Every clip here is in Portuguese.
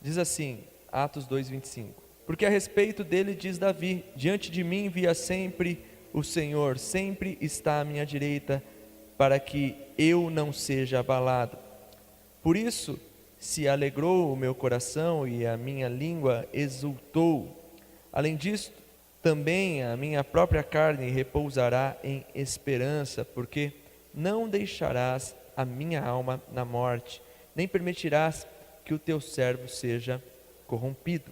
Diz assim, Atos 2:25: porque a respeito dele diz Davi: diante de mim via sempre o Senhor, sempre está à minha direita, para que eu não seja abalado. Por isso se alegrou o meu coração e a minha língua exultou. Além disso, também a minha própria carne repousará em esperança, porque não deixarás a minha alma na morte, nem permitirás que o teu servo seja corrompido.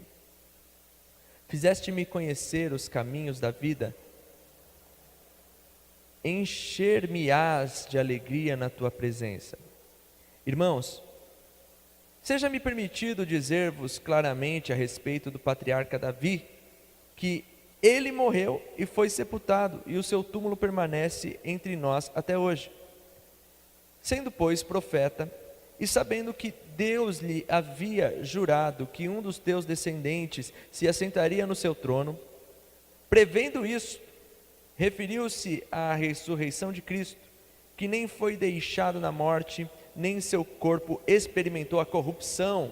Fizeste-me conhecer os caminhos da vida, encher-me-ás de alegria na tua presença. Irmãos, seja-me permitido dizer-vos claramente a respeito do patriarca Davi, que ele morreu e foi sepultado, e o seu túmulo permanece entre nós até hoje. Sendo, pois, profeta, e sabendo que Deus lhe havia jurado que um dos teus descendentes se assentaria no seu trono, prevendo isso, referiu-se à ressurreição de Cristo, que nem foi deixado na morte, nem seu corpo experimentou a corrupção.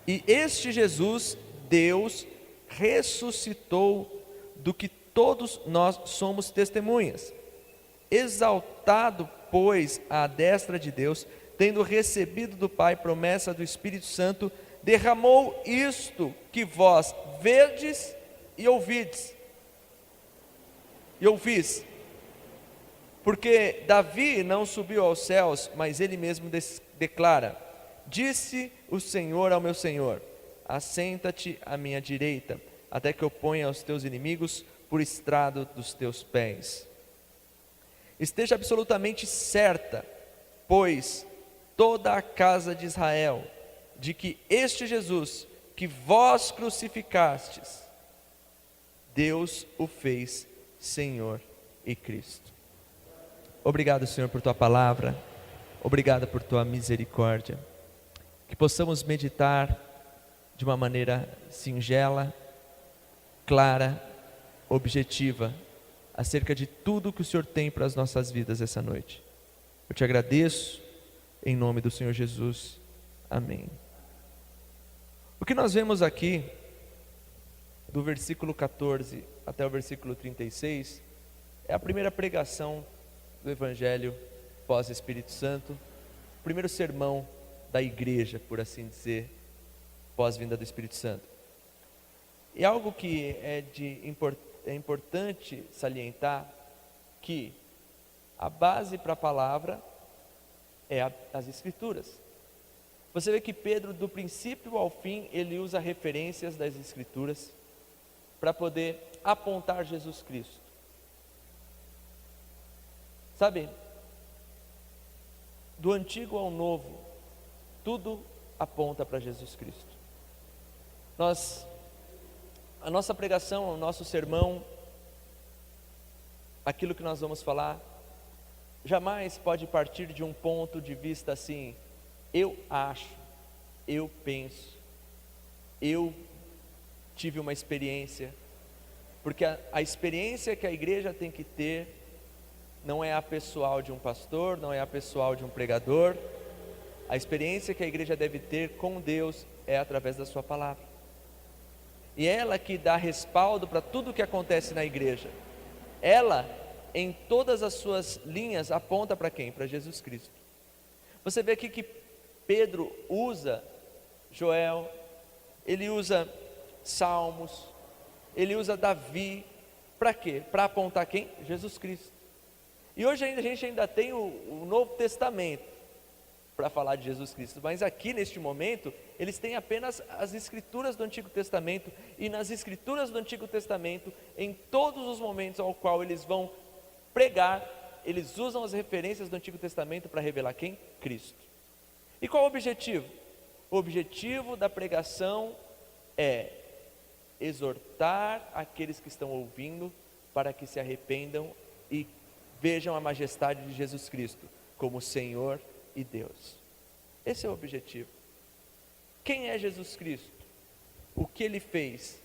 E este Jesus, Deus, ressuscitou, do que todos nós somos testemunhas. Exaltado, pois, à destra de Deus, tendo recebido do Pai promessa do Espírito Santo, derramou isto que vós verdes e ouvides. E ouvis, porque Davi não subiu aos céus, mas ele mesmo declara: disse o Senhor ao meu Senhor: assenta-te à minha direita, até que eu ponha os teus inimigos por estrado dos teus pés. Esteja absolutamente certa, pois, toda a casa de Israel, de que este Jesus, que vós crucificastes, Deus o fez Senhor e Cristo. Obrigado, Senhor, por tua palavra, obrigado por tua misericórdia, que possamos meditar de uma maneira singela, clara, objetiva, acerca de tudo que o Senhor tem para as nossas vidas essa noite. Eu te agradeço, em nome do Senhor Jesus, amém. O que nós vemos aqui, do versículo 14 até o versículo 36, é a primeira pregação do Evangelho pós-Espírito Santo, o primeiro sermão da igreja, por assim dizer, pós-vinda do Espírito Santo. E algo que é importante salientar, que a base para a palavra é as Escrituras. Você vê que Pedro, do princípio ao fim, ele usa referências das Escrituras para poder apontar Jesus Cristo. Sabe, do antigo ao novo, tudo aponta para Jesus Cristo. A nossa pregação, o nosso sermão, aquilo que nós vamos falar, jamais pode partir de um ponto de vista assim: eu acho, eu penso, eu tive uma experiência, porque a experiência que a igreja tem que ter não é a pessoal de um pastor, não é a pessoal de um pregador. A experiência que a igreja deve ter com Deus é através da sua palavra, e ela que dá respaldo para tudo o que acontece na igreja. Ela, em todas as suas linhas, aponta para quem? Para Jesus Cristo. Você vê aqui que Pedro usa Joel, ele usa Salmos, ele usa Davi, para quê? Para apontar quem? Jesus Cristo. E hoje a gente ainda tem o Novo Testamento para falar de Jesus Cristo, mas aqui neste momento eles têm apenas as Escrituras do Antigo Testamento, e nas Escrituras do Antigo Testamento, em todos os momentos ao qual eles vão pregar, eles usam as referências do Antigo Testamento para revelar quem? Cristo. E qual o objetivo? O objetivo da pregação é exortar aqueles que estão ouvindo para que se arrependam e vejam a majestade de Jesus Cristo como Senhor e Deus. Esse é o objetivo. Quem é Jesus Cristo? O que Ele fez?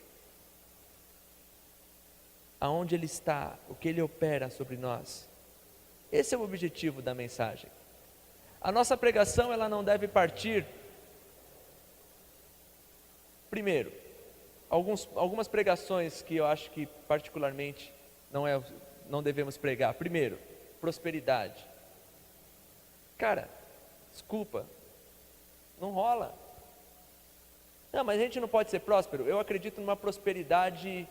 Aonde Ele está? O que Ele opera sobre nós? Esse é o objetivo da mensagem. A nossa pregação, ela não deve partir Primeiro, algumas pregações que eu acho que particularmente não devemos pregar. Primeiro, prosperidade. Cara, desculpa, não rola. Não, mas a gente não pode ser próspero. Eu acredito numa prosperidade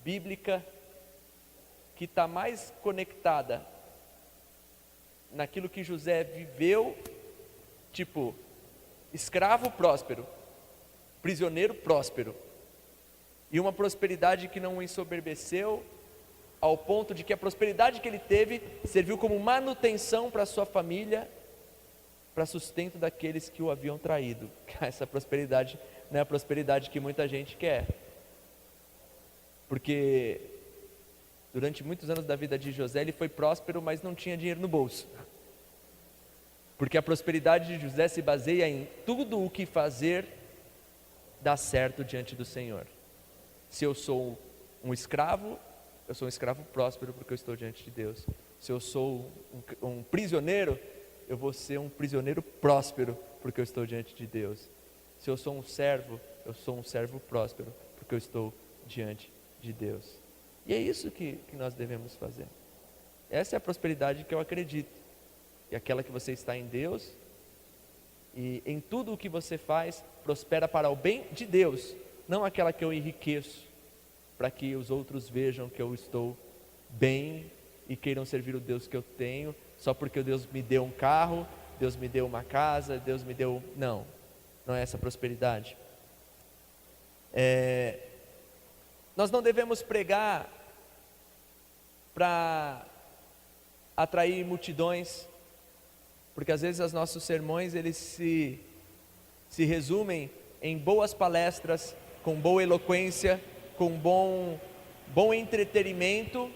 bíblica que está mais conectada naquilo que José viveu, tipo, escravo próspero, prisioneiro próspero, e uma prosperidade que não o ensoberbeceu, ao ponto de que a prosperidade que ele teve serviu como manutenção para a sua família, para sustento daqueles que o haviam traído. Essa prosperidade não é a prosperidade que muita gente quer, porque durante muitos anos da vida de José ele foi próspero, mas não tinha dinheiro no bolso, porque a prosperidade de José se baseia em tudo o que fazer dar certo diante do Senhor. Se eu sou um escravo, eu sou um escravo próspero porque eu estou diante de Deus. Se eu sou um prisioneiro, eu vou ser um prisioneiro próspero porque eu estou diante de Deus. Se eu sou um servo próspero porque eu estou diante de Deus. E é isso que nós devemos fazer. Essa é a prosperidade que eu acredito. E aquela que você está em Deus, e em tudo o que você faz, prospera para o bem de Deus, não aquela que eu enriqueço, para que os outros vejam que eu estou bem e queiram servir o Deus que eu tenho, só porque Deus me deu um carro, Deus me deu uma casa, Deus me deu... Não é essa prosperidade. Nós não devemos pregar para atrair multidões, porque às vezes os nossos sermões eles se resumem em boas palestras, com boa eloquência, com bom entretenimento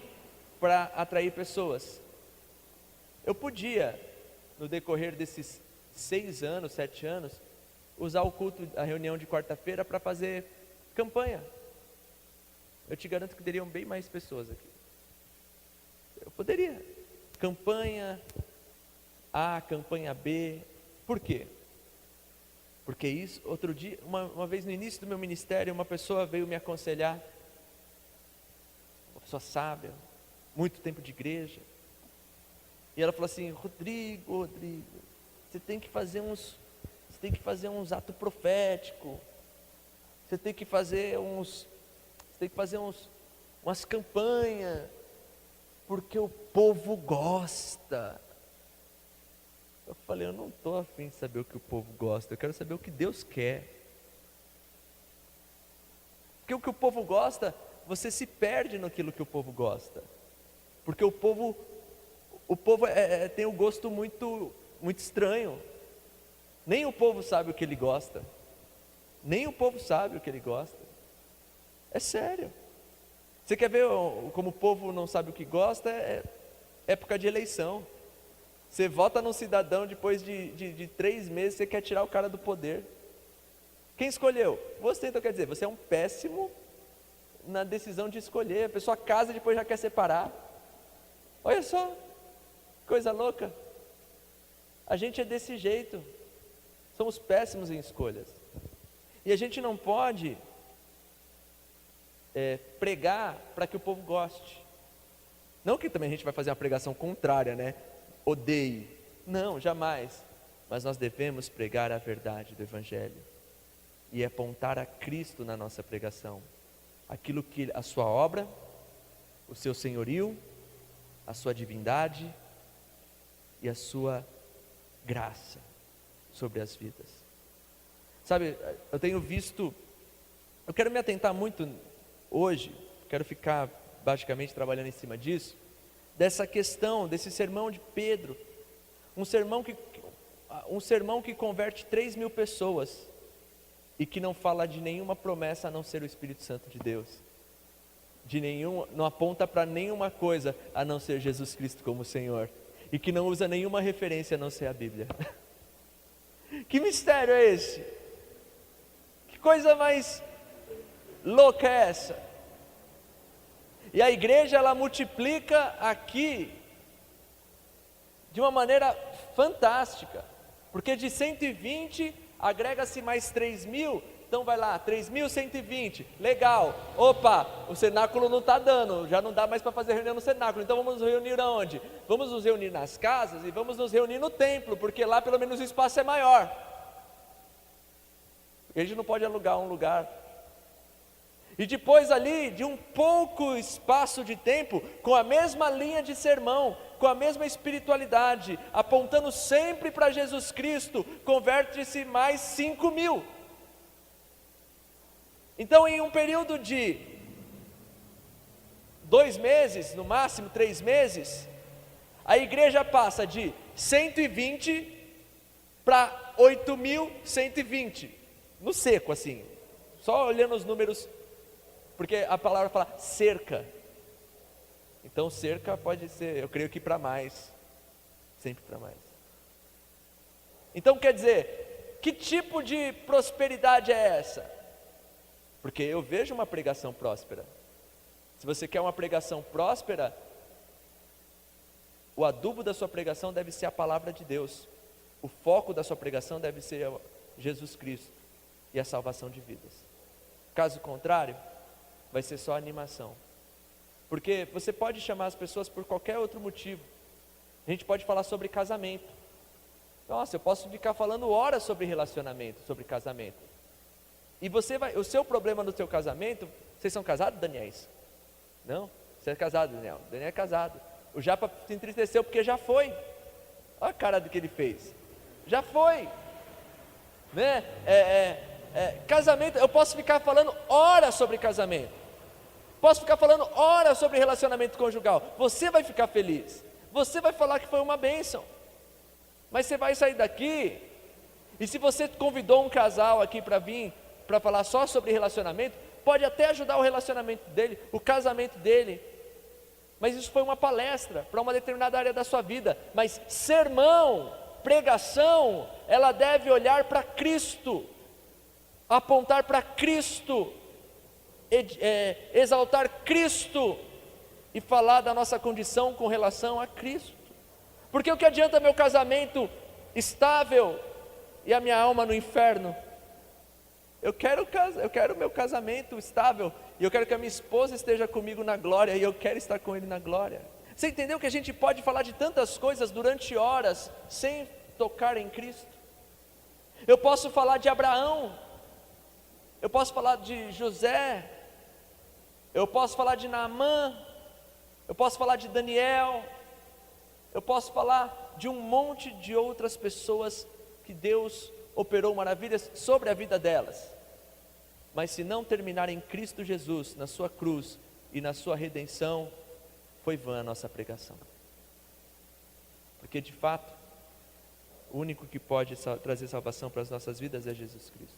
para atrair pessoas. Eu podia, no decorrer desses 6 anos, 7 anos, usar o culto, a reunião de quarta-feira para fazer campanha. Eu te garanto que teriam bem mais pessoas aqui. Eu poderia. Campanha A, campanha B. Por quê? Porque isso, outro dia, uma vez no início do meu ministério, uma pessoa veio me aconselhar, uma pessoa sábia, muito tempo de igreja, e ela falou assim: Rodrigo, você tem que fazer uns atos proféticos, você tem que fazer umas campanhas, porque o povo gosta. Eu falei: eu não estou afim de saber o que o povo gosta, eu quero saber o que Deus quer. Porque o que o povo gosta, você se perde naquilo que o povo gosta. Porque o povo tem um gosto muito, muito estranho. Nem o povo sabe o que ele gosta. Nem o povo sabe o que ele gosta. É sério. Você quer ver como o povo não sabe o que gosta? É época de eleição. Você vota num cidadão, depois de 3 meses você quer tirar o cara do poder. Quem escolheu? Você. Então quer dizer, você é um péssimo na decisão de escolher. A pessoa casa e depois já quer separar. Olha só, coisa louca. A gente é desse jeito. Somos péssimos em escolhas. E a gente não pode pregar para que o povo goste. Não que também a gente vai fazer uma pregação contrária, né? Odeie. Não, jamais. Mas nós devemos pregar a verdade do Evangelho e apontar a Cristo na nossa pregação. Aquilo que a sua obra, o seu senhorio, a sua divindade e a sua graça sobre as vidas. Sabe, eu tenho visto, eu quero me atentar muito hoje, quero ficar basicamente trabalhando em cima disso, dessa questão, desse sermão de Pedro, um sermão que converte 3.000 pessoas, e que não fala de nenhuma promessa a não ser o Espírito Santo de Deus, não aponta para nenhuma coisa a não ser Jesus Cristo como Senhor, e que não usa nenhuma referência a não ser a Bíblia. Que mistério é esse? Que coisa mais louca é essa? E a igreja, ela multiplica aqui de uma maneira fantástica, porque de 120 agrega-se mais 3.000, Então vai lá, 3.120, legal. Opa, o cenáculo não está dando, já não dá mais para fazer reunião no cenáculo. Então vamos nos reunir aonde? Vamos nos reunir nas casas e vamos nos reunir no templo, porque lá pelo menos o espaço é maior. A gente não pode alugar um lugar. E depois ali, de um pouco espaço de tempo, com a mesma linha de sermão, com a mesma espiritualidade, apontando sempre para Jesus Cristo, converte-se mais 5.000. Então, em um período de 2 meses, no máximo 3 meses, a igreja passa de 120 para 8.120, no seco assim, só olhando os números, porque a palavra fala cerca, então cerca pode ser, eu creio que para mais, sempre para mais. Então quer dizer, que tipo de prosperidade é essa? Porque eu vejo uma pregação próspera. Se você quer uma pregação próspera, o adubo da sua pregação deve ser a palavra de Deus. O foco da sua pregação deve ser Jesus Cristo e a salvação de vidas. Caso contrário, vai ser só animação. Porque você pode chamar as pessoas por qualquer outro motivo. A gente pode falar sobre casamento. Nossa, eu posso ficar falando horas sobre relacionamento, sobre casamento. E o seu problema no seu casamento, vocês são casados, Daniéis? Não? Você é casado, Daniel? Daniel é casado. O Japa se entristeceu porque já foi. Olha a cara do que ele fez. Já foi. Né? Casamento, eu posso ficar falando horas sobre casamento. Posso ficar falando horas sobre relacionamento conjugal. Você vai ficar feliz. Você vai falar que foi uma bênção. Mas você vai sair daqui, e se você convidou um casal aqui para vir, para falar só sobre relacionamento, pode até ajudar o relacionamento dele, o casamento dele, mas isso foi uma palestra para uma determinada área da sua vida. Mas sermão, pregação, ela deve olhar para Cristo, apontar para Cristo, exaltar Cristo e falar da nossa condição com relação a Cristo. Porque o que adianta meu casamento estável e a minha alma no inferno? Eu quero meu casamento estável, e eu quero que a minha esposa esteja comigo na glória, e eu quero estar com ele na glória. Você entendeu que a gente pode falar de tantas coisas durante horas, sem tocar em Cristo? Eu posso falar de Abraão, eu posso falar de José, eu posso falar de Naamã, eu posso falar de Daniel, eu posso falar de um monte de outras pessoas que Deus operou maravilhas sobre a vida delas, mas se não terminar em Cristo Jesus, na sua cruz e na sua redenção, foi vã a nossa pregação. Porque de fato, o único que pode trazer salvação para as nossas vidas é Jesus Cristo.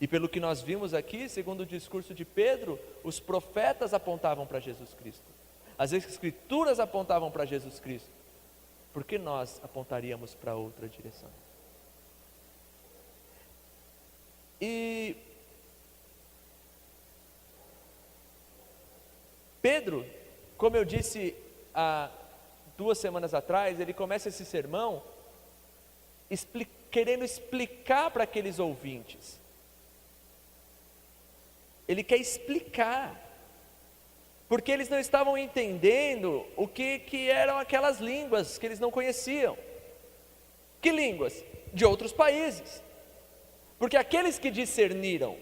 E pelo que nós vimos aqui, segundo o discurso de Pedro, os profetas apontavam para Jesus Cristo, as escrituras apontavam para Jesus Cristo. Por que nós apontaríamos para outra direção? E Pedro, como eu disse há 2 semanas atrás, ele começa esse sermão querendo explicar para aqueles ouvintes. Ele quer explicar, porque eles não estavam entendendo o que eram aquelas línguas que eles não conheciam. Que línguas? De outros países. Porque aqueles que discerniram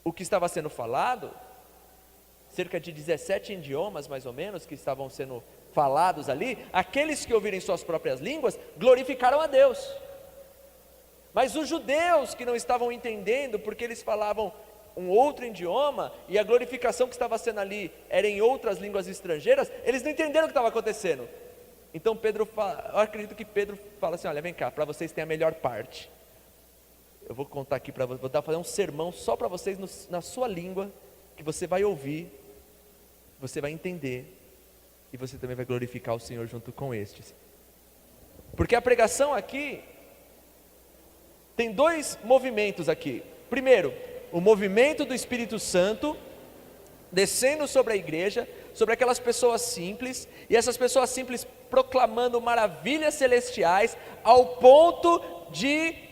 o que estava sendo falado, cerca de 17 idiomas mais ou menos que estavam sendo falados ali, aqueles que ouvirem suas próprias línguas, glorificaram a Deus. Mas os judeus que não estavam entendendo, porque eles falavam um outro idioma, e a glorificação que estava sendo ali era em outras línguas estrangeiras, eles não entenderam o que estava acontecendo. Então Pedro fala, eu acredito que Pedro fala assim: olha, vem cá, para vocês tem a melhor parte. Eu vou contar aqui para vocês, vou fazer um sermão só para vocês na sua língua, que você vai ouvir, você vai entender, e você também vai glorificar o Senhor junto com estes. Porque a pregação aqui tem 2 movimentos aqui. Primeiro, o movimento do Espírito Santo descendo sobre a igreja, sobre aquelas pessoas simples, e essas pessoas simples proclamando maravilhas celestiais, ao ponto de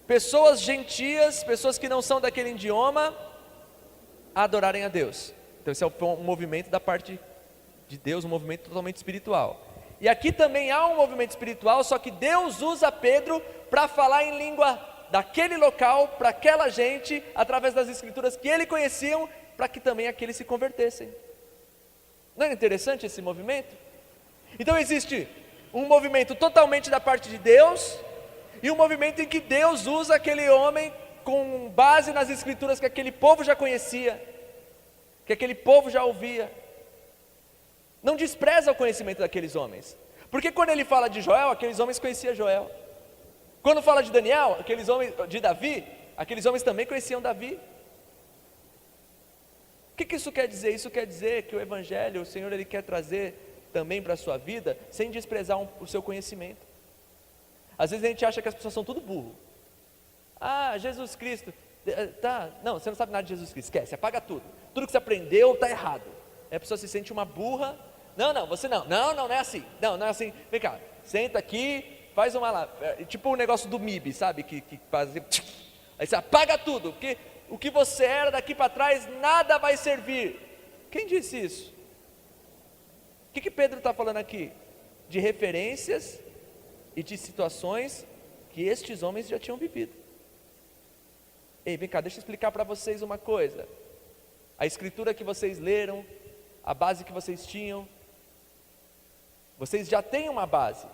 pessoas gentias, pessoas que não são daquele idioma, a adorarem a Deus. Então esse é um movimento da parte de Deus, um movimento totalmente espiritual. E aqui também há um movimento espiritual, só que Deus usa Pedro para falar em língua daquele local, para aquela gente, através das escrituras que ele conheciam, para que também aqueles se convertessem. Não é interessante esse movimento? Então existe um movimento totalmente da parte de Deus, e um movimento em que Deus usa aquele homem com base nas escrituras que aquele povo já conhecia, que aquele povo já ouvia. Não despreza o conhecimento daqueles homens, porque quando ele fala de Joel, aqueles homens conheciam Joel. Quando fala de Daniel, aqueles homens, de Davi, aqueles homens também conheciam Davi. O que isso quer dizer? Isso quer dizer que o Evangelho, o Senhor, Ele quer trazer também para a sua vida, sem desprezar o seu conhecimento. Às vezes a gente acha que as pessoas são tudo burro. Ah, Jesus Cristo, tá, não, você não sabe nada de Jesus Cristo, esquece, apaga tudo. Tudo que você aprendeu está errado. Aí a pessoa se sente uma burra. Não, você não é assim, não é assim. Vem cá, senta aqui, faz uma lá, tipo o negócio do MIB, sabe, que faz, aí você apaga tudo, porque o que você era daqui para trás, nada vai servir. Quem disse isso? O que Pedro está falando aqui? De referências e de situações que estes homens já tinham vivido. Ei, vem cá, deixa eu explicar para vocês uma coisa. A escritura que vocês leram, a base que vocês tinham, vocês já têm uma base,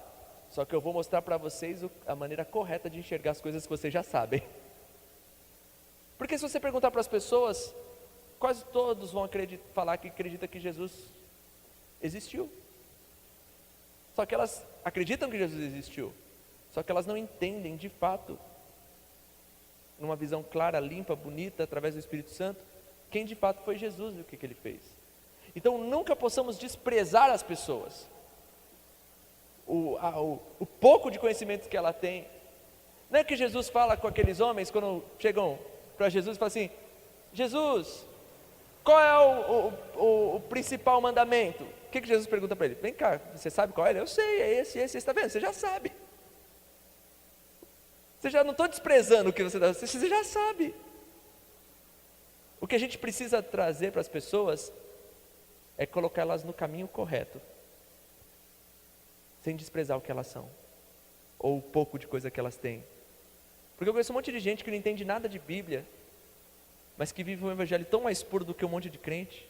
só que eu vou mostrar para vocês a maneira correta de enxergar as coisas que vocês já sabem. Porque se você perguntar para as pessoas, quase todos vão falar que acreditam que Jesus existiu. Só que elas acreditam que Jesus existiu, só que elas não entendem de fato, numa visão clara, limpa, bonita, através do Espírito Santo, quem de fato foi Jesus e o que Ele fez. Então nunca possamos desprezar as pessoas, o pouco de conhecimento que ela tem. Não é que Jesus fala com aqueles homens, quando chegam para Jesus e falam assim: Jesus, qual é o principal mandamento? O que Jesus pergunta para ele? Vem cá, você sabe qual é? Eu sei, é esse, você está vendo? Você já sabe. Você já não estou desprezando o que você está, você já sabe. O que a gente precisa trazer para as pessoas é colocá-las no caminho correto, sem desprezar o que elas são, ou o pouco de coisa que elas têm. Porque eu conheço um monte de gente que não entende nada de Bíblia, mas que vive um evangelho tão mais puro do que um monte de crente.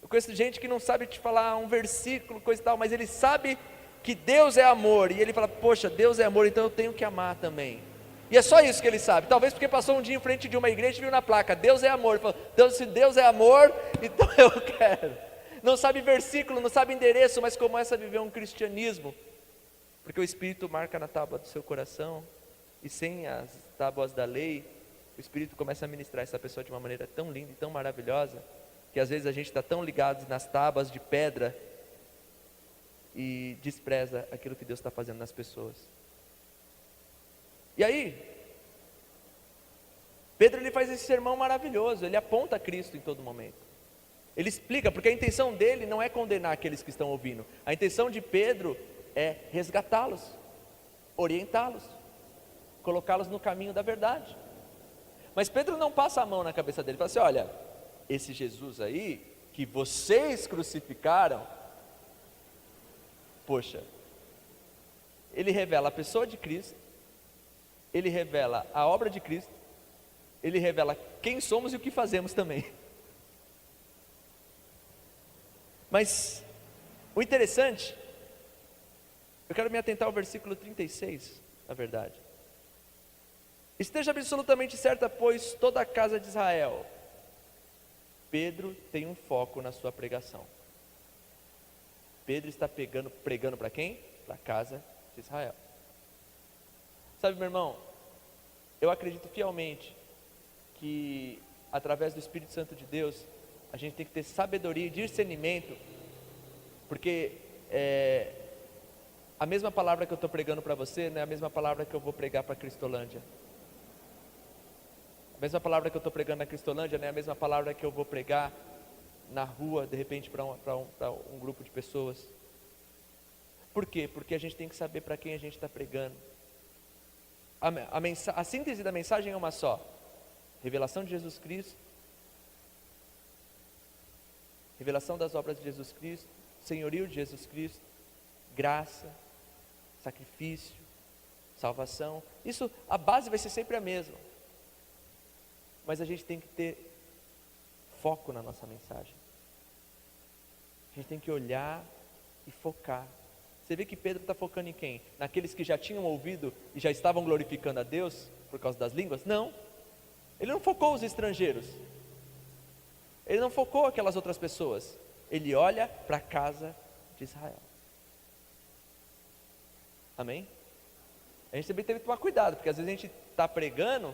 Eu conheço gente que não sabe te falar um versículo, coisa e tal, mas ele sabe que Deus é amor, e ele fala: poxa, Deus é amor, então eu tenho que amar também. E é só isso que ele sabe, talvez porque passou um dia em frente de uma igreja e viu na placa: Deus é amor. Ele falou: se Deus é amor, então eu quero. Não sabe versículo, não sabe endereço, mas começa a viver um cristianismo, porque o Espírito marca na tábua do seu coração, e sem as tábuas da lei, o Espírito começa a ministrar essa pessoa de uma maneira tão linda e tão maravilhosa, que às vezes a gente está tão ligado nas tábuas de pedra, e despreza aquilo que Deus está fazendo nas pessoas. E aí, Pedro ele faz esse sermão maravilhoso, ele aponta a Cristo em todo momento. Ele explica, porque a intenção dele não é condenar aqueles que estão ouvindo. A intenção de Pedro é resgatá-los, orientá-los, colocá-los no caminho da verdade. Mas Pedro não passa a mão na cabeça dele, fala assim: olha, esse Jesus aí, que vocês crucificaram, poxa, ele revela a pessoa de Cristo, ele revela a obra de Cristo, ele revela quem somos e o que fazemos também. Mas o interessante, eu quero me atentar ao versículo 36, na verdade. Esteja absolutamente certa, pois toda a casa de Israel. Pedro tem um foco na sua pregação. Pedro está pregando para quem? Para a casa de Israel. Sabe, meu irmão, eu acredito fielmente que através do Espírito Santo de Deus, a gente tem que ter sabedoria e discernimento, porque a mesma palavra que eu estou pregando para você não é a mesma palavra que eu vou pregar para a Cristolândia. A mesma palavra que eu estou pregando na Cristolândia não é a mesma palavra que eu vou pregar na rua, de repente, para um grupo de pessoas. Por quê? Porque a gente tem que saber para quem a gente está pregando. a síntese da mensagem é uma só: revelação de Jesus Cristo, revelação das obras de Jesus Cristo, senhorio de Jesus Cristo, graça, sacrifício, salvação. Isso, a base vai ser sempre a mesma, mas a gente tem que ter foco na nossa mensagem. A gente tem que olhar e focar. Você vê que Pedro está focando em quem? Naqueles que já tinham ouvido e já estavam glorificando a Deus por causa das línguas? Não, ele não focou os estrangeiros, ele não focou aquelas outras pessoas, ele olha para a casa de Israel. Amém? A gente também tem que tomar cuidado, porque às vezes a gente está pregando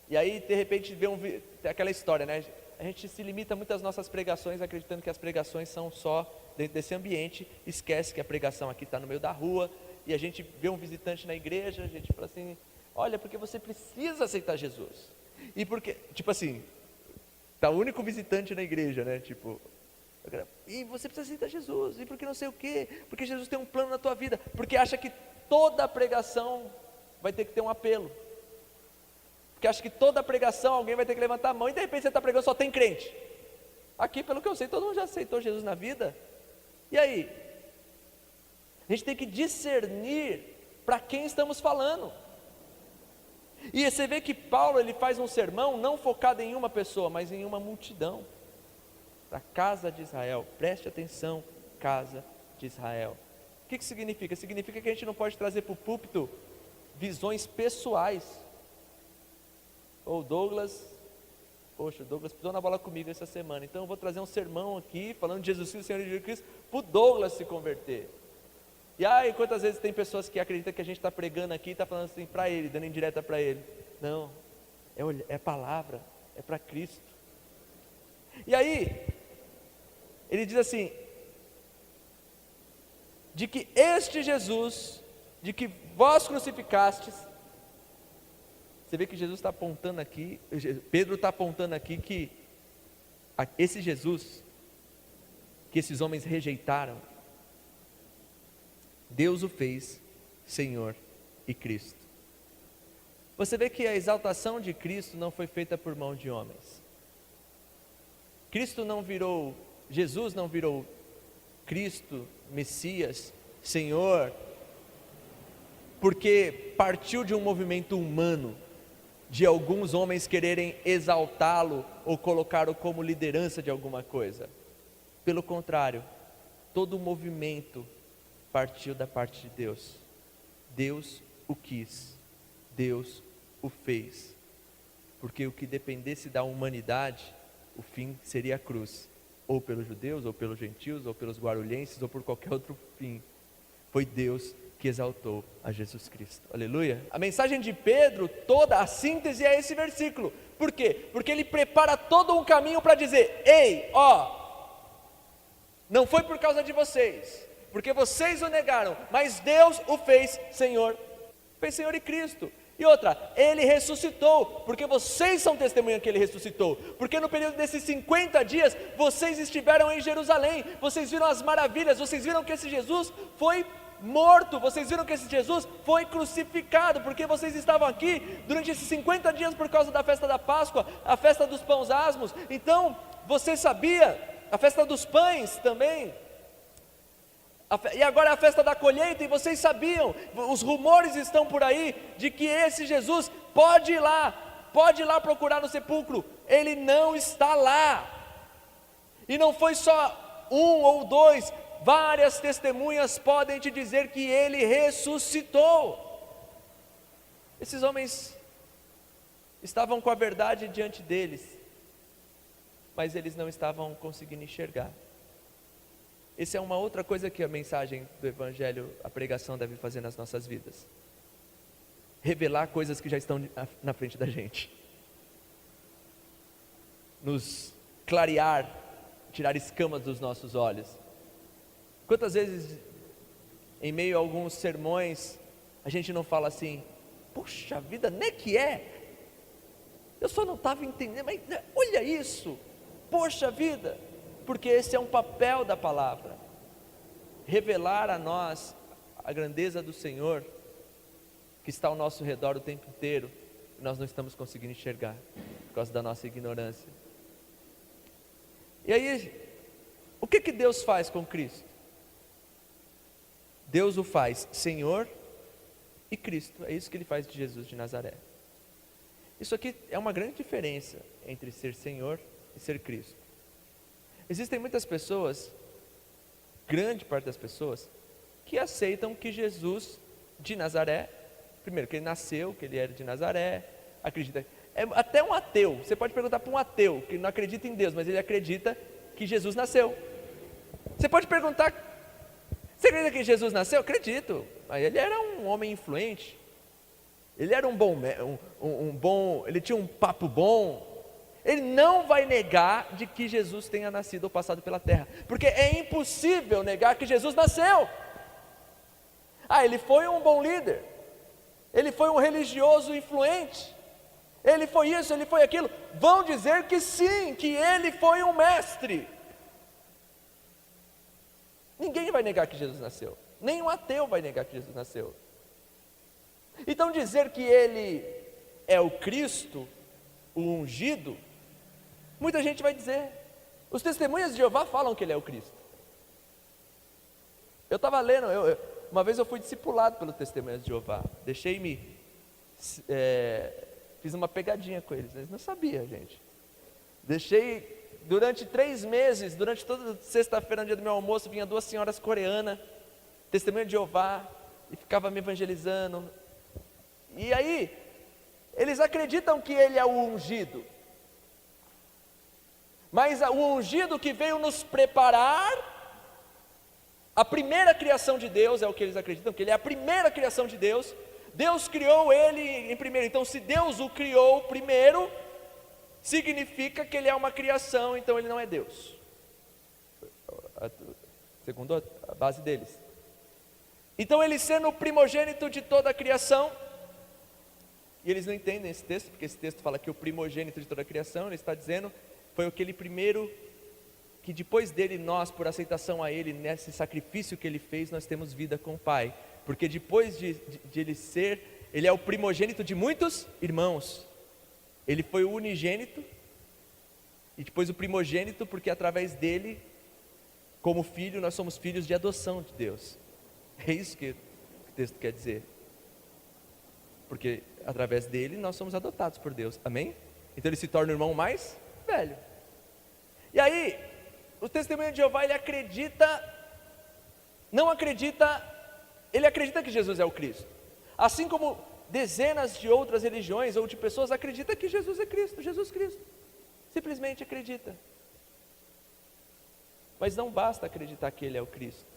e aí de repente vê aquela história, né? A gente se limita muito às nossas pregações, acreditando que as pregações são só dentro desse ambiente, esquece que a pregação aqui está no meio da rua, e a gente vê um visitante na igreja, a gente fala assim: olha, porque você precisa aceitar Jesus, e porque, tipo assim, está o único visitante na igreja, né, tipo, e você precisa aceitar Jesus, e porque não sei o quê, porque Jesus tem um plano na tua vida, porque acha que toda a pregação vai ter que ter um apelo, porque acha que toda pregação alguém vai ter que levantar a mão, e de repente você está pregando, só tem crente. Aqui, pelo que eu sei, todo mundo já aceitou Jesus na vida. E aí? A gente tem que discernir para quem estamos falando. E você vê que Paulo, ele faz um sermão não focado em uma pessoa, mas em uma multidão. Para a casa de Israel. Preste atenção, casa de Israel. O que significa? Significa que a gente não pode trazer para o púlpito visões pessoais. Ou Douglas pisou na bola comigo essa semana, então eu vou trazer um sermão aqui, falando de Jesus Cristo, Senhor Jesus Cristo, para o Douglas se converter. E aí, quantas vezes tem pessoas que acreditam que a gente está pregando aqui e está falando assim para ele, dando indireta para ele. Não, é palavra, é para Cristo. E aí, ele diz assim, de que este Jesus, de que vós crucificastes. Você vê que Jesus está apontando aqui, Pedro está apontando aqui que esse Jesus, que esses homens rejeitaram, Deus o fez Senhor e Cristo. Você vê que a exaltação de Cristo não foi feita por mão de homens. Jesus não virou Cristo, Messias, Senhor, porque partiu de um movimento humano, de alguns homens quererem exaltá-lo ou colocá-lo como liderança de alguma coisa. Pelo contrário, todo o movimento partiu da parte de Deus. Deus o quis, Deus o fez, porque o que dependesse da humanidade, o fim seria a cruz, ou pelos judeus, ou pelos gentios, ou pelos guarulhenses, ou por qualquer outro fim. Foi Deus que exaltou a Jesus Cristo. Aleluia. A mensagem de Pedro, toda a síntese é esse versículo. Por quê? Porque ele prepara todo um caminho para dizer: ei, não foi por causa de vocês, porque vocês o negaram, mas Deus o fez Senhor e Cristo. E outra, ele ressuscitou, porque vocês são testemunha que ele ressuscitou, porque no período desses 50 dias, vocês estiveram em Jerusalém, vocês viram as maravilhas, vocês viram que esse Jesus foi morto, vocês viram que esse Jesus foi crucificado, porque vocês estavam aqui durante esses 50 dias por causa da festa da Páscoa, a festa dos pães asmos. Então, você sabia, a festa dos pães também, e agora é a festa da colheita, e vocês sabiam, os rumores estão por aí, de que esse Jesus pode ir lá procurar no sepulcro. Ele não está lá, e não foi só um ou dois, várias testemunhas podem te dizer que ele ressuscitou. Esses homens estavam com a verdade diante deles, mas eles não estavam conseguindo enxergar. Essa é uma outra coisa que a mensagem do Evangelho, a pregação deve fazer nas nossas vidas: revelar coisas que já estão na frente da gente, nos clarear, tirar escamas dos nossos olhos. Quantas vezes, em meio a alguns sermões, a gente não fala assim: poxa vida, nem que é, eu só não estava entendendo, mas olha isso, poxa vida. Porque esse é um papel da palavra, revelar a nós a grandeza do Senhor, que está ao nosso redor o tempo inteiro, e nós não estamos conseguindo enxergar, por causa da nossa ignorância. E aí, o que Deus faz com Cristo? Deus o faz Senhor e Cristo. É isso que Ele faz de Jesus de Nazaré. Isso aqui é uma grande diferença entre ser Senhor e ser Cristo. Existem muitas pessoas, grande parte das pessoas, que aceitam que Jesus de Nazaré, primeiro que Ele nasceu, que Ele era de Nazaré, acredita. Até um ateu, você pode perguntar para um ateu que não acredita em Deus, mas ele acredita que Jesus nasceu. Você pode perguntar: você acredita que Jesus nasceu? Acredito. Mas ele era um homem influente. Ele era ele tinha um papo bom. Ele não vai negar de que Jesus tenha nascido ou passado pela terra, porque é impossível negar que Jesus nasceu. Ele foi um bom líder. Ele foi um religioso influente. Ele foi isso, ele foi aquilo. Vão dizer que sim, que ele foi um mestre. Ninguém vai negar que Jesus nasceu. Nem um ateu vai negar que Jesus nasceu. Então dizer que ele é o Cristo, o ungido, muita gente vai dizer. Os testemunhas de Jeová falam que ele é o Cristo. Eu estava lendo, uma vez eu fui discipulado pelo Testemunhas de Jeová. Fiz uma pegadinha com eles não sabiam, gente. Deixei durante 3 meses, durante toda sexta-feira, no dia do meu almoço, vinha 2 senhoras coreanas, Testemunha de Jeová, e ficava me evangelizando. E aí, eles acreditam que ele é o ungido. Mas o ungido que veio nos preparar, a primeira criação de Deus, é o que eles acreditam, que ele é a primeira criação de Deus. Deus criou ele em primeiro. Então, se Deus o criou primeiro, significa que ele é uma criação, então ele não é Deus. Segundo a base deles. Então, ele sendo o primogênito de toda a criação, e eles não entendem esse texto, porque esse texto fala que o primogênito de toda a criação, ele está dizendo, foi aquele primeiro, que depois dele nós, por aceitação a ele, nesse sacrifício que ele fez, nós temos vida com o Pai. Porque depois de ele ser, ele é o primogênito de muitos irmãos. Ele foi o unigênito, e depois o primogênito, porque através dele, como filho, nós somos filhos de adoção de Deus. É isso que o texto quer dizer. Porque através dele nós somos adotados por Deus, amém? Então ele se torna o irmão mais velho. E aí, o testemunho de Jeová, ele acredita que Jesus é o Cristo. Assim como dezenas de outras religiões ou de pessoas acreditam que Jesus é Cristo, Jesus Cristo. Simplesmente acredita. Mas não basta acreditar que ele é o Cristo.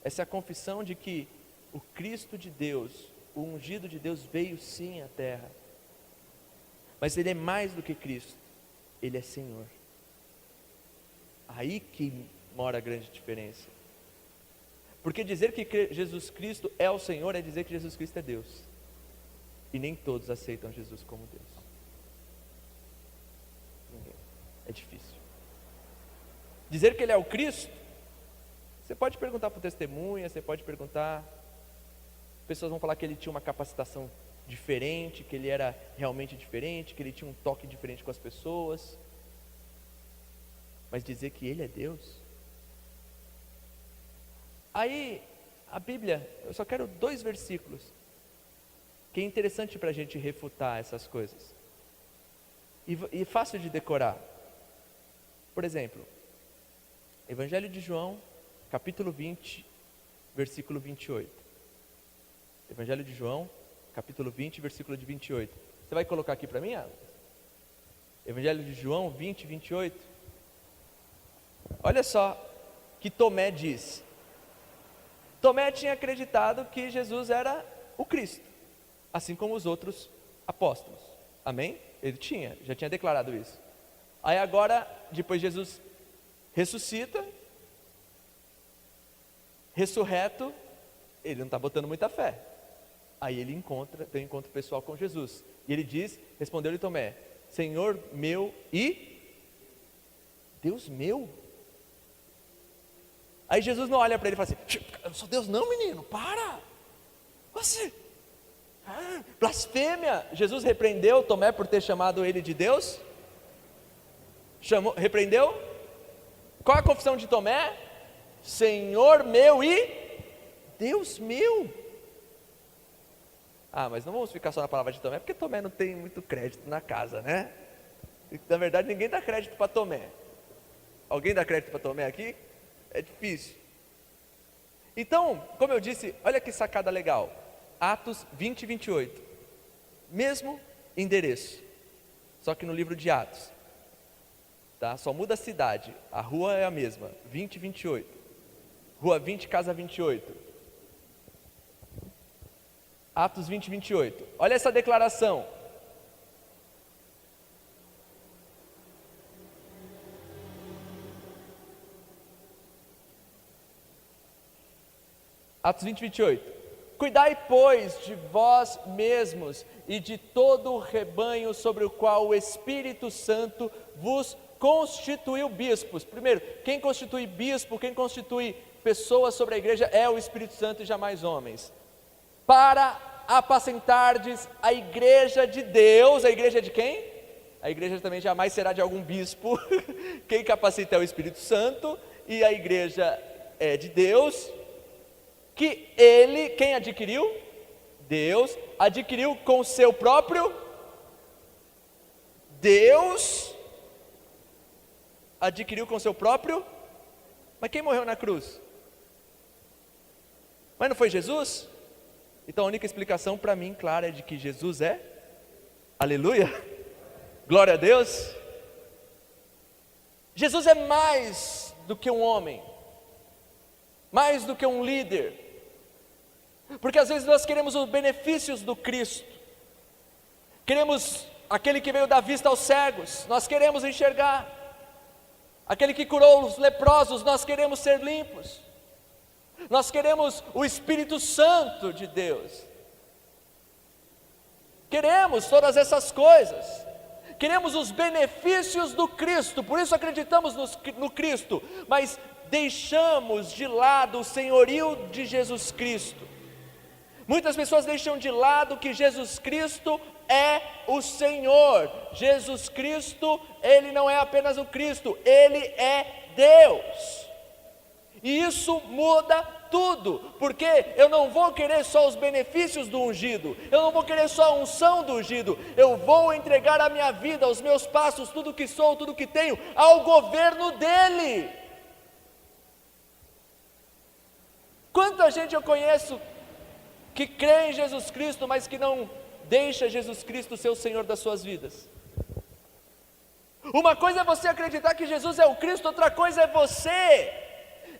Essa é a confissão de que o Cristo de Deus, o ungido de Deus, veio sim à terra. Mas ele é mais do que Cristo, ele é Senhor. Aí que mora a grande diferença. Porque dizer que Jesus Cristo é o Senhor é dizer que Jesus Cristo é Deus. E nem todos aceitam Jesus como Deus. É difícil. Dizer que ele é o Cristo, você pode perguntar para o testemunha, você pode perguntar, pessoas vão falar que ele tinha uma capacitação diferente, que ele era realmente diferente, que ele tinha um toque diferente com as pessoas. Mas dizer que ele é Deus? Aí, a Bíblia, eu só quero 2 versículos, que é interessante para a gente refutar essas coisas. E fácil de decorar. Por exemplo, Evangelho de João, capítulo 20, versículo 28. Evangelho de João, capítulo 20, versículo de 28. Você vai colocar aqui para mim, Alan? Evangelho de João 20, 28. Olha só que Tomé diz. Tomé tinha acreditado que Jesus era o Cristo, assim como os outros apóstolos. Amém? Ele já tinha declarado isso. Aí agora, depois Jesus ressuscita, ressurreto, ele não está botando muita fé. Aí ele tem um encontro pessoal com Jesus. E ele diz, respondeu-lhe Tomé, Senhor meu e Deus meu. Aí Jesus não olha para ele e fala assim, eu sou Deus não, menino, para. Blasfêmia! Jesus repreendeu Tomé por ter chamado ele de Deus? Repreendeu? Qual a confissão de Tomé? Senhor meu e Deus meu. Mas não vamos ficar só na palavra de Tomé, porque Tomé não tem muito crédito na casa, né? Na verdade, ninguém dá crédito para Tomé. Alguém dá crédito para Tomé aqui? É difícil. Então, como eu disse, olha que sacada legal. Atos 20 e 28. Mesmo endereço, só que no livro de Atos. Tá? Só muda a cidade, a rua é a mesma, 20 e 28. Rua 20, casa 28. Atos 20 e 28. Olha essa declaração. Atos 20, 28. Cuidai, pois, de vós mesmos e de todo o rebanho sobre o qual o Espírito Santo vos constituiu bispos. Primeiro, quem constitui bispo, quem constitui pessoas sobre a igreja é o Espírito Santo e jamais homens. Para apacentardes a igreja de Deus. A igreja é de quem? A igreja também jamais será de algum bispo. Quem capacita é o Espírito Santo e a igreja é de Deus. Que ele, quem adquiriu? Deus, adquiriu com o seu próprio? Deus adquiriu com o seu próprio? Mas quem morreu na cruz? Mas não foi Jesus? Então a única explicação para mim, clara, é de que Jesus é? Aleluia! Glória a Deus! Jesus é mais do que um homem, mais do que um líder. Porque às vezes nós queremos os benefícios do Cristo, queremos aquele que veio dar vista aos cegos, nós queremos enxergar, aquele que curou os leprosos, nós queremos ser limpos, nós queremos o Espírito Santo de Deus, queremos todas essas coisas, queremos os benefícios do Cristo, por isso acreditamos no Cristo, mas deixamos de lado o senhorio de Jesus Cristo. Muitas pessoas deixam de lado que Jesus Cristo é o Senhor. Jesus Cristo, Ele não é apenas o Cristo, Ele é Deus. E isso muda tudo, porque eu não vou querer só os benefícios do ungido, eu não vou querer só a unção do ungido, eu vou entregar a minha vida, os meus passos, tudo que sou, tudo que tenho, ao governo dEle. Quanta gente eu conheço que crê em Jesus Cristo, mas que não deixa Jesus Cristo ser o Senhor das suas vidas. Uma coisa é você acreditar que Jesus é o Cristo, outra coisa é você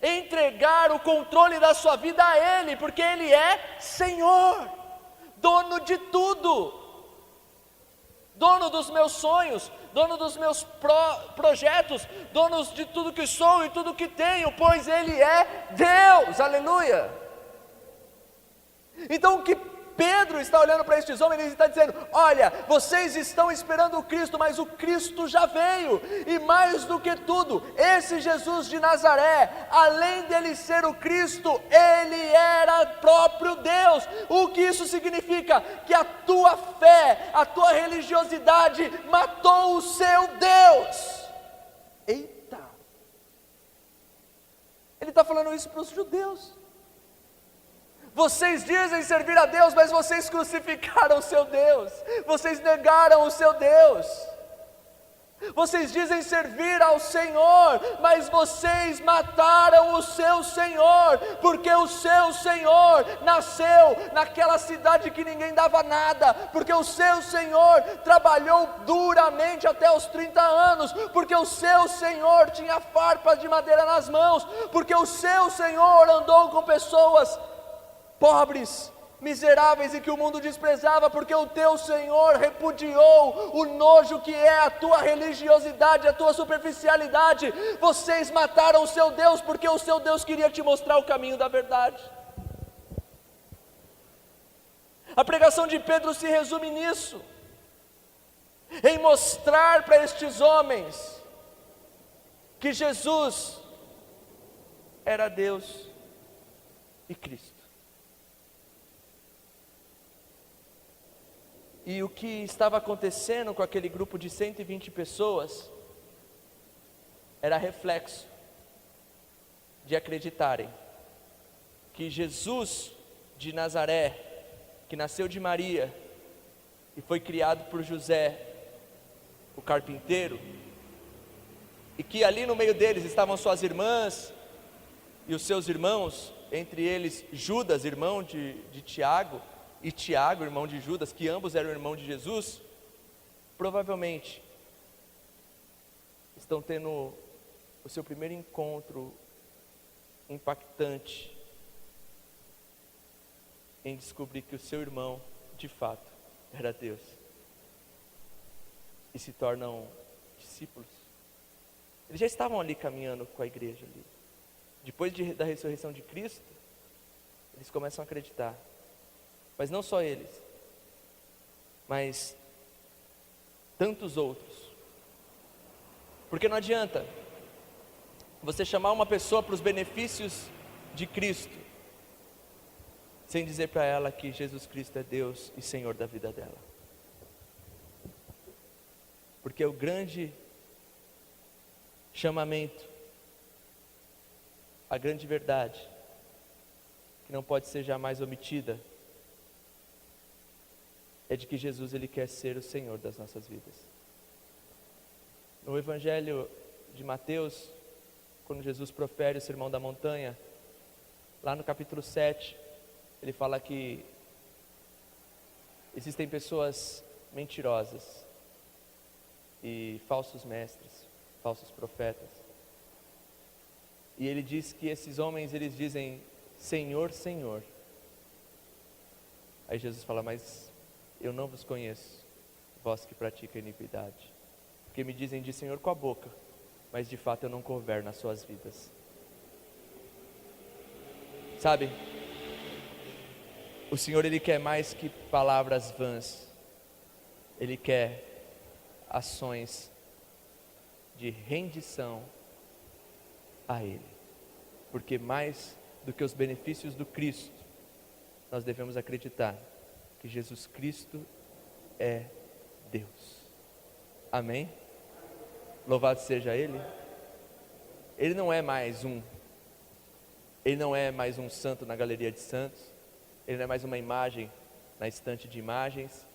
entregar o controle da sua vida a Ele, porque Ele é Senhor, dono de tudo, dono dos meus sonhos, dono dos meus projetos, dono de tudo que sou e tudo que tenho, pois Ele é Deus, aleluia. Então o que Pedro está olhando para estes homens, ele está dizendo: olha, vocês estão esperando o Cristo, mas o Cristo já veio, e mais do que tudo, esse Jesus de Nazaré, além dele ser o Cristo, ele era próprio Deus. O que isso significa? Que a tua fé, a tua religiosidade matou o seu Deus. Eita! Ele está falando isso para os judeus. Vocês dizem servir a Deus, mas vocês crucificaram o seu Deus, vocês negaram o seu Deus. Vocês dizem servir ao Senhor, mas vocês mataram o seu Senhor, porque o seu Senhor nasceu naquela cidade que ninguém dava nada, porque o seu Senhor trabalhou duramente até os 30 anos, porque o seu Senhor tinha farpas de madeira nas mãos, porque o seu Senhor andou com pessoas pobres, miseráveis e que o mundo desprezava, porque o teu Senhor repudiou o nojo que é a tua religiosidade, a tua superficialidade. Vocês mataram o seu Deus, porque o seu Deus queria te mostrar o caminho da verdade. A pregação de Pedro se resume nisso, em mostrar para estes homens que Jesus era Deus e Cristo. E o que estava acontecendo com aquele grupo de 120 pessoas era reflexo de acreditarem que Jesus de Nazaré, que nasceu de Maria e foi criado por José, o carpinteiro, e que ali no meio deles estavam suas irmãs e os seus irmãos, entre eles Judas, irmão de Tiago, e Tiago, irmão de Judas, que ambos eram irmãos de Jesus, provavelmente estão tendo o seu primeiro encontro impactante em descobrir que o seu irmão, de fato, era Deus, e se tornam discípulos. Eles já estavam ali caminhando com a igreja ali. Depois da ressurreição de Cristo, eles começam a acreditar. Mas não só eles, mas tantos outros. Porque não adianta você chamar uma pessoa para os benefícios de Cristo, sem dizer para ela que Jesus Cristo é Deus e Senhor da vida dela. Porque o grande chamamento, a grande verdade, que não pode ser jamais omitida, é de que Jesus, Ele quer ser o Senhor das nossas vidas. No Evangelho de Mateus, quando Jesus profere o Sermão da Montanha, lá no capítulo 7, ele fala que existem pessoas mentirosas e falsos mestres, falsos profetas. E ele diz que esses homens, eles dizem, Senhor, Senhor. Aí Jesus fala, mas eu não vos conheço, vós que praticam iniquidade. Porque me dizem de Senhor com a boca, mas de fato eu não governo as suas vidas. Sabe, o Senhor, Ele quer mais que palavras vãs. Ele quer ações de rendição a Ele. Porque mais do que os benefícios do Cristo, nós devemos acreditar que Jesus Cristo é Deus. Amém? Louvado seja Ele. Ele não é mais um. Ele não é mais um santo na galeria de santos. Ele não é mais uma imagem na estante de imagens.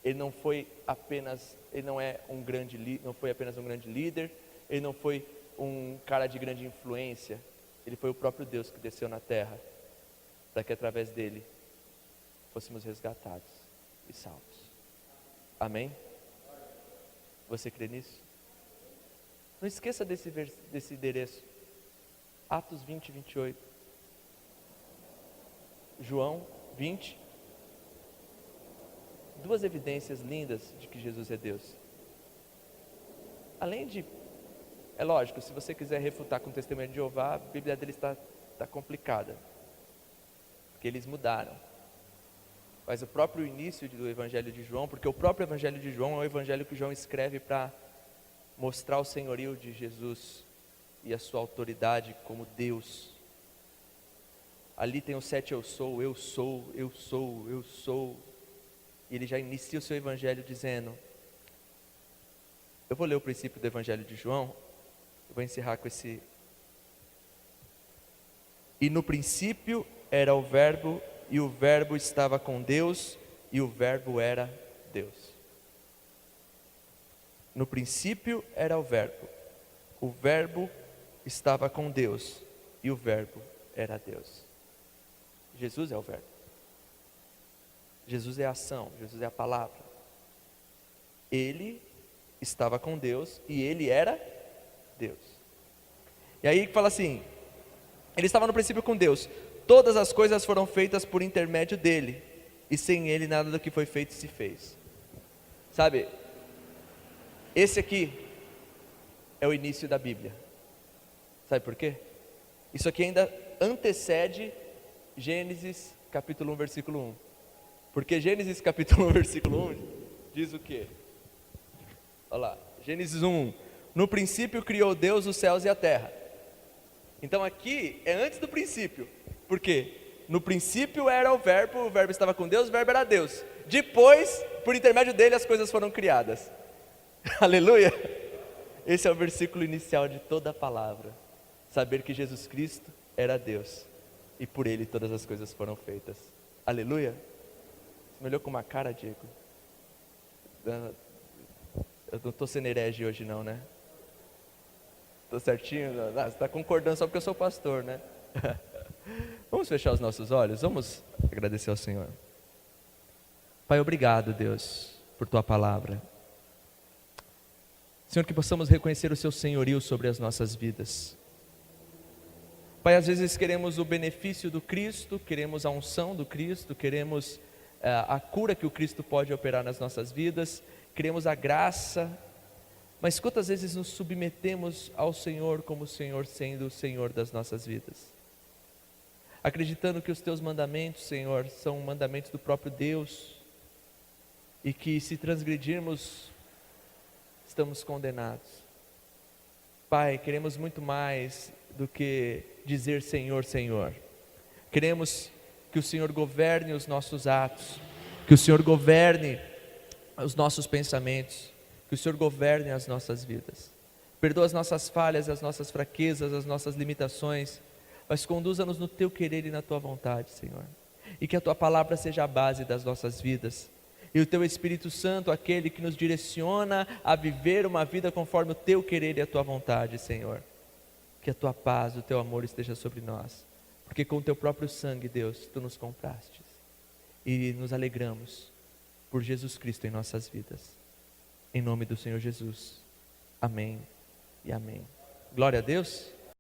Ele não foi apenas, ele não é um grande, não foi apenas um grande líder. Ele não foi um cara de grande influência. Ele foi o próprio Deus que desceu na terra, para que através dele fôssemos resgatados e salvos. Amém? Você crê nisso? Não esqueça desse endereço. Atos 20, 28. João 20. Duas evidências lindas de que Jesus é Deus. Além de, é lógico, se você quiser refutar com o testemunho de Jeová, a Bíblia deles está complicada, porque eles mudaram. Mas o próprio início do Evangelho de João, porque o próprio Evangelho de João é o Evangelho que João escreve para mostrar o senhorio de Jesus e a sua autoridade como Deus. Ali tem os 7 eu sou, eu sou, eu sou, eu sou. E ele já inicia o seu Evangelho dizendo, eu vou ler o princípio do Evangelho de João, eu vou encerrar com esse. E no princípio era o verbo, e o verbo estava com Deus, e o verbo era Deus. No princípio era o verbo estava com Deus, e o verbo era Deus. Jesus é o verbo. Jesus é a ação, Jesus é a palavra. Ele estava com Deus e ele era Deus. E aí fala assim, ele estava no princípio com Deus. Todas as coisas foram feitas por intermédio dele, e sem ele nada do que foi feito se fez. Sabe, esse aqui é o início da Bíblia. Sabe por quê? Isso aqui ainda antecede Gênesis capítulo 1, versículo 1. Porque Gênesis capítulo 1, versículo 1 diz o quê? Olha lá, Gênesis 1. No princípio criou Deus os céus e a terra. Então aqui é antes do princípio. Por quê? No princípio era o verbo estava com Deus, o verbo era Deus. Depois, por intermédio dele, as coisas foram criadas. Aleluia! Esse é o versículo inicial de toda a palavra. Saber que Jesus Cristo era Deus e por ele todas as coisas foram feitas. Aleluia! Você me olhou com uma cara, Diego? Eu não estou sendo herege hoje não, né? Estou certinho? Você está concordando só porque eu sou pastor, né? Vamos fechar os nossos olhos? Vamos agradecer ao Senhor. Pai, obrigado, Deus, por Tua palavra. Senhor, que possamos reconhecer o Seu senhorio sobre as nossas vidas. Pai, às vezes queremos o benefício do Cristo, queremos a unção do Cristo, queremos a cura que o Cristo pode operar nas nossas vidas, queremos a graça, mas quantas vezes nos submetemos ao Senhor como o Senhor sendo o Senhor das nossas vidas? Acreditando que os Teus mandamentos, Senhor, são mandamentos do próprio Deus, e que se transgredirmos, estamos condenados. Pai, queremos muito mais do que dizer Senhor, Senhor. Queremos que o Senhor governe os nossos atos, que o Senhor governe os nossos pensamentos, que o Senhor governe as nossas vidas. Perdoa as nossas falhas, as nossas fraquezas, as nossas limitações, mas conduza-nos no Teu querer e na Tua vontade, Senhor. E que a Tua palavra seja a base das nossas vidas. E o Teu Espírito Santo, aquele que nos direciona a viver uma vida conforme o Teu querer e a Tua vontade, Senhor. Que a Tua paz, o Teu amor esteja sobre nós. Porque com o Teu próprio sangue, Deus, Tu nos compraste. E nos alegramos por Jesus Cristo em nossas vidas. Em nome do Senhor Jesus. Amém e amém. Glória a Deus.